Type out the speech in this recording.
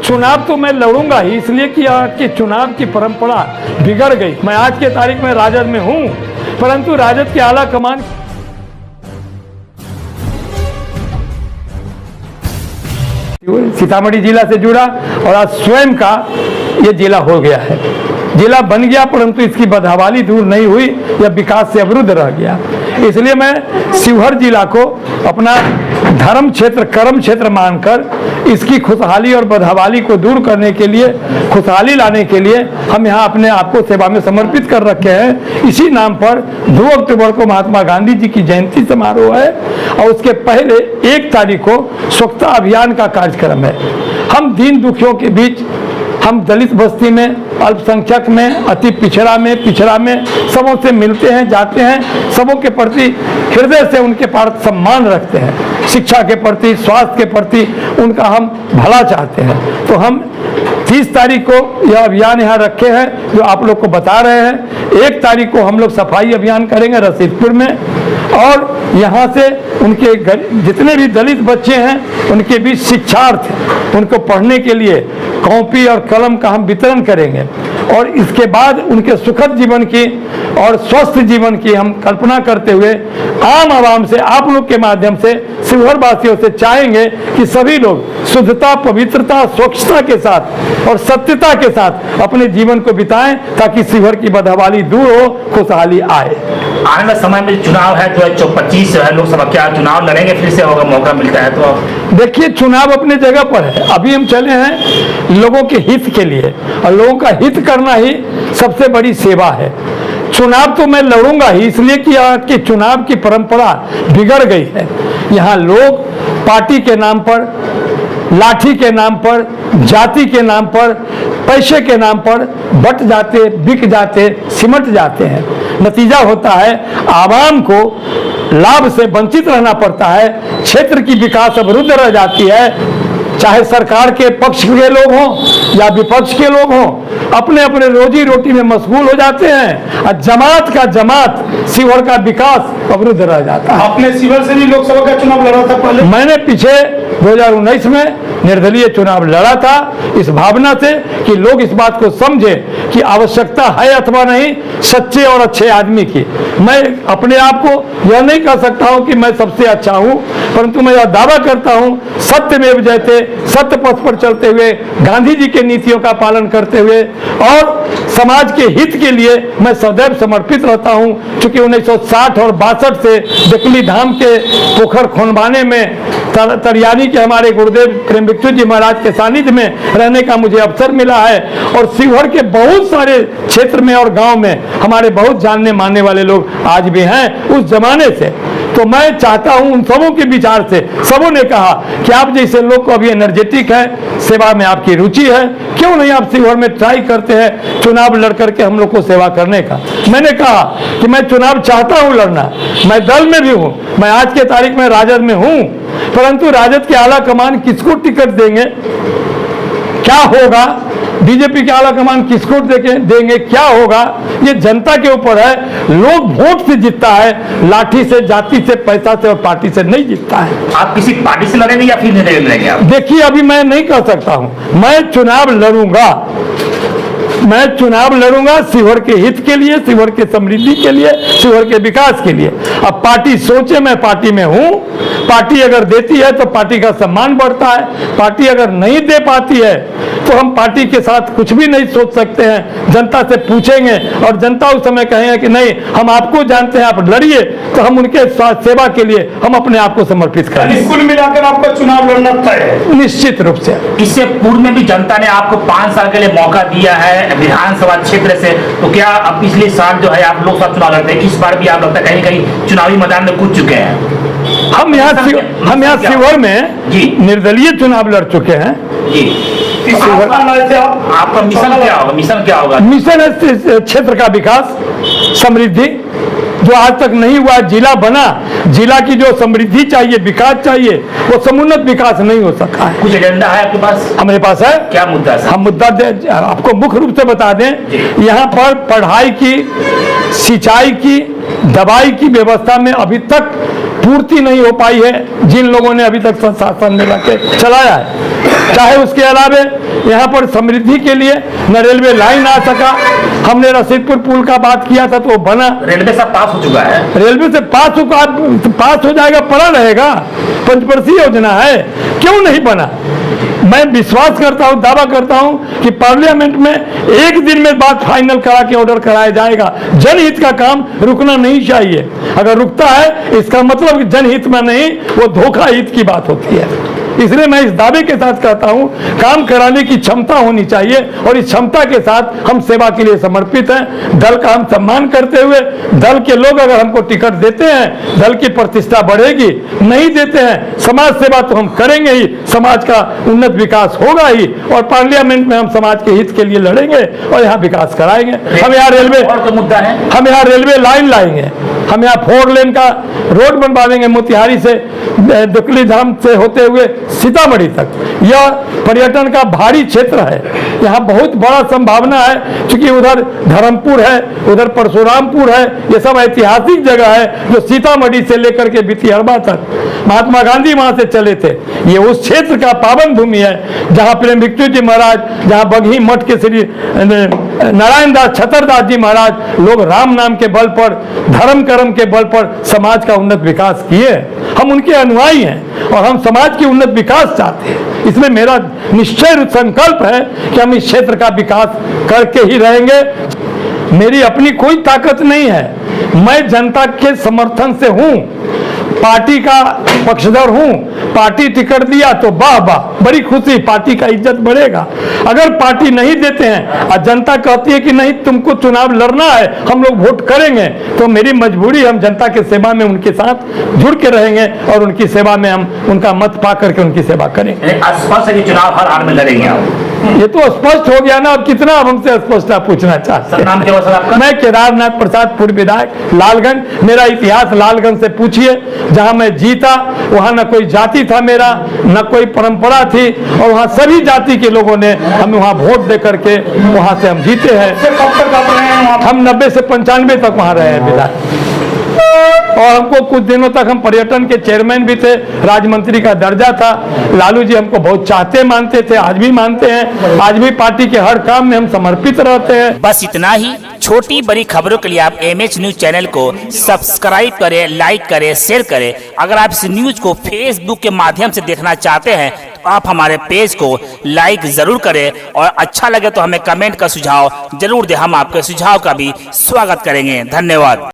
चुनाव तो मैं लड़ूंगा ही, इसलिए कि चुनाव की परंपरा बिगड़ गई। मैं आज के तारीख में राजद में हूं, परंतु राजद के आला कमान सीतामढ़ी जिला से जुड़ा और आज स्वयं का ये जिला हो गया है। जिला बन गया परंतु इसकी बदहवाली दूर नहीं हुई, यह विकास से अवरुद्ध रह गया। इसलिए मैं शिवहर जिला को अपना धर्म क्षेत्र, कर्म क्षेत्र मानकर इसकी खुशहाली और बदहवाली को दूर करने के लिए, खुशहाली लाने के लिए हम यहाँ अपने आप को सेवा में समर्पित कर रखे हैं। इसी नाम पर 2 अक्टूबर को महात्मा गांधी जी की जयंती समारोह है और उसके पहले 1 तारीख को स्वच्छता अभियान का कार्यक्रम है। हम दीन दुखियों के बीच, हम दलित बस्ती में, अल्पसंख्यक में, अति पिछड़ा में सबों से मिलते हैं, जाते हैं, सबों के प्रति हृदय से उनके प्रति सम्मान रखते हैं। शिक्षा के प्रति, स्वास्थ्य के प्रति उनका हम भला चाहते हैं। तो हम 30 तारीख को यह अभियान यहाँ रखे हैं जो आप लोग को बता रहे हैं। 1 तारीख को हम लोग सफाई अभियान करेंगे रसीदपुर में और यहाँ से उनके जितने भी दलित बच्चे हैं उनके बीच शिक्षार्थ, उनको पढ़ने के लिए कॉपी और कलम का हम वितरण करेंगे और इसके बाद उनके सुखद जीवन की और स्वस्थ जीवन की हम कल्पना करते हुए आम आवाम से, आप लोग के माध्यम से, शिवहर वासियों से चाहेंगे कि सभी लोग शुद्धता, पवित्रता, स्वच्छता के साथ और सत्यता के साथ अपने जीवन को बिताएं ताकि शिवहर की बदहवाली दूर हो, खुशहाली आए। आने वाले समय में चुनाव है 2025 लोकसभा, क्या चुनाव लड़ेंगे? फिर से होगा, मौका मिलता है तो? देखिए, चुनाव अपने जगह पर है। अभी हम चले हैं लोगों के हित के लिए और लोगों का हित करना ही सबसे बड़ी सेवा है। चुनाव तो मैं लड़ूंगा ही, इसलिए कि चुनाव की परंपरा बिगड़ गई है। यहाँ लोग पार्टी के नाम पर, लाठी के नाम पर, जाति के नाम पर, पैसे के नाम पर बट जाते, बिक जाते, सिमट जाते हैं। नतीजा होता है आवाम को लाभ से वंचित रहना पड़ता है, क्षेत्र की विकास अवरुद्ध रह जाती है। चाहे सरकार के पक्ष के लोग हों या विपक्ष के लोग हों, अपने अपने रोजी रोटी में मशगूल हो जाते हैं और जमात का जमात शिवहर का विकास अवरुद्ध रह जाता है। आपने शिवहर से भी लोकसभा का चुनाव लड़ा था पहले? मैंने पीछे 2019 में निर्दलीय चुनाव लड़ा था इस भावना से कि लोग इस बात को समझे कि आवश्यकता है अथवा नहीं सच्चे और अच्छे आदमी की। मैं अपने आप को यह नहीं कह सकता हूं कि मैं सबसे अच्छा हूं, परंतु मैं यह दावा करता हूं सत्यमेव जयते, सत्य पथ पर चलते हुए, गांधी जी के नीतियों का पालन करते हुए और समाज के हित के लिए मैं सदैव समर्पित रहता हूं। चूंकि 1960 और 62 से डेकुली धाम के पोखर खोनवाने में तरियानी के हमारे गुरुदेव प्रेम भिक्षु जी महाराज के सानिध्य में रहने का मुझे अवसर मिला है और शिवहर के बहुत सारे क्षेत्र में और गांव में हमारे बहुत जानने मानने वाले लोग आज भी हैं उस जमाने से। तो मैं चाहता हूं उन सबों के विचार से, सबों ने कहा कि आप जैसे लोग को अभी एनर्जेटिक है, सेवा में आपकी रुचि है, क्यों नहीं आप शिवहर में ट्राई करते हैं चुनाव लड़ करके हम लोग को सेवा करने का। मैंने कहा कि मैं चुनाव चाहता हूं लड़ना, मैं दल में भी हूं, मैं आज के तारीख में राजद में हूं, परंतु राजद के आला कमान किसको टिकट देंगे, क्या होगा, बीजेपी के आला कमान किसको देंगे, क्या होगा, ये जनता के ऊपर है। लोग वोट से जीतता है, लाठी से, जाति से, पैसा से और पार्टी से नहीं जीतता है। आप किसी पार्टी से लड़ेंगे या फिर नहीं लड़ेंगे आप? देखिए, अभी मैं नहीं कह सकता हूं, मैं चुनाव लड़ूंगा, मैं चुनाव लड़ूंगा शिवहर के हित के लिए, शिवहर के समृद्धि के लिए, शिवहर के विकास के लिए। अब पार्टी सोचे, मैं पार्टी में हूं, पार्टी अगर देती है तो पार्टी का सम्मान बढ़ता है, पार्टी अगर नहीं दे पाती है तो हम पार्टी के साथ कुछ भी नहीं सोच सकते हैं। जनता से पूछेंगे और जनता उस समय कहेंगे कि नहीं हम आपको जानते हैं, आप लड़िए, तो हम उनके सेवा के लिए हम अपने आप को समर्पित करेंगे। कुल मिलाकर आपका चुनाव लड़ना तय है? निश्चित रूप से। इससे पूर्व में भी जनता ने आपको 5 साल के लिए मौका दिया है विधानसभा क्षेत्र से, तो क्या अब पिछले साल जो है आप लोकसभा चुनाव लड़ते हैं, इस बार भी आप लगता है कहीं कहीं चुनावी मैदान में कूद चुके हैं? हम यहाँ शिवहर में निर्दलीय चुनाव लड़ चुके हैं जी। आपका मिशन क्या होगा? मिशन क्या होगा? मिशन है क्षेत्र का विकास, समृद्धि, जो आज तक नहीं हुआ। जिला बना, जिला की जो समृद्धि चाहिए, विकास चाहिए, वो समुन्नत विकास नहीं हो सका है। कुछ एजेंडा है आपके पास? हमारे पास है। क्या मुद्दा है? हम मुद्दा आपको मुख्य रूप से बता दें, यहाँ पर पढ़ाई की, सिंचाई की, दवाई की व्यवस्था में अभी तक पूर्ति नहीं हो पाई है जिन लोगों ने अभी तक शासन में रखे चलाया है। चाहे उसके अलावे यहाँ पर समृद्धि के लिए न रेलवे लाइन आ सका, हमने रसीदपुर पुल का बात किया था तो वो बना, रेलवे से पास हो चुका है, रेलवे से पास हो जाएगा, पड़ा रहेगा, पंचवर्षीय योजना है, क्यों नहीं बना। मैं विश्वास करता हूं, दावा करता हूं कि पार्लियामेंट में एक दिन में बात फाइनल करा के ऑर्डर कराया जाएगा। जनहित का काम रुकना नहीं चाहिए, अगर रुकता है इसका मतलब जनहित में नहीं, वो धोखा हित की बात होती है। इसलिए मैं इस दावे के साथ कहता हूं, काम कराने की क्षमता होनी चाहिए और इस क्षमता के साथ हम सेवा के लिए समर्पित हैं। दल का हम सम्मान करते हुए, दल के लोग अगर हमको टिकट देते हैं, दल की प्रतिष्ठा बढ़ेगी, नहीं देते हैं समाज सेवा तो हम करेंगे ही, समाज का उन्नत विकास होगा ही और पार्लियामेंट में हम समाज के हित के लिए लड़ेंगे और यहाँ विकास कराएंगे। हम यहाँ रेलवे और तो मुद्दा है, हम यहाँ रेलवे लाइन लाएंगे, हम यहाँ 4 लेन का रोड बनवा देंगे मोतिहारी से दुकली धाम से होते हुए सीतामढ़ी तक। यह पर्यटन का भारी क्षेत्र है, यहाँ बहुत बड़ा संभावना है, क्योंकि उधर धर्मपुर है, उधर परशुरामपुर है, ये सब ऐतिहासिक जगह है जो सीतामढ़ी से लेकर के बितिहरबा तक महात्मा गांधी वहां से चले थे। ये उस क्षेत्र का पावन भूमि है जहाँ प्रेम भिक्षु जी महाराज, जहाँ बघी मठ के श्री नारायण दास छतरदास जी महाराज लोग राम नाम के बल पर, धर्म कर्म के बल पर समाज का उन्नत विकास किए। हम उनके अनुयायी हैं और हम समाज की उन्नत विकास चाहते हैं। इसलिए मेरा निश्चय संकल्प है कि हम इस क्षेत्र का विकास करके ही रहेंगे। मेरी अपनी कोई ताकत नहीं है, मैं जनता के समर्थन से हूं, पार्टी का पक्षधर हूं। पार्टी टिकट दिया तो वाह वाह, बड़ी खुशी, पार्टी का इज्जत बढ़ेगा। अगर पार्टी नहीं देते हैं और जनता कहती है कि नहीं तुमको चुनाव लड़ना है, हम लोग वोट करेंगे, तो मेरी मजबूरी, हम जनता के सेवा में उनके साथ जुड़ के रहेंगे और उनकी सेवा में हम उनका मत पा करके उनकी सेवा करेंगे। स्पष्ट है कि चुनाव हर हाल में लड़ेंगे आप? ये तो स्पष्ट हो गया ना, अब कितना अब हमसे स्पष्ट आप पूछना चाहते हैं। नाम क्या सर आपका? मैं केदारनाथ प्रसाद, पूर्व विधायक, लालगंज। मेरा इतिहास लालगंज से पूछिए, जहां मैं जीता वहां न कोई जाति था मेरा, न कोई परंपरा थी, और वहां सभी जाति के लोगों ने हमें वहां वोट दे करके वहां से हम जीते हैं। कब तक आप रहे हैं वहाँ? हम 90 से 95 तक वहां रहे हैं विधायक, और हमको कुछ दिनों तक हम पर्यटन के चेयरमैन भी थे, राज्य मंत्री का दर्जा था। लालू जी हमको बहुत चाहते मानते थे, आज भी मानते हैं, आज भी पार्टी के हर काम में हम समर्पित रहते हैं। बस इतना ही। छोटी बड़ी खबरों के लिए आप MH न्यूज चैनल को सब्सक्राइब करें, लाइक करें, शेयर करें। अगर आप इस न्यूज को फेसबुक के माध्यम से देखना चाहते हैं तो आप हमारे पेज को लाइक जरूर करें और अच्छा लगे तो हमें कमेंट का सुझाव जरूर दें, हम आपके सुझाव का भी स्वागत करेंगे। धन्यवाद।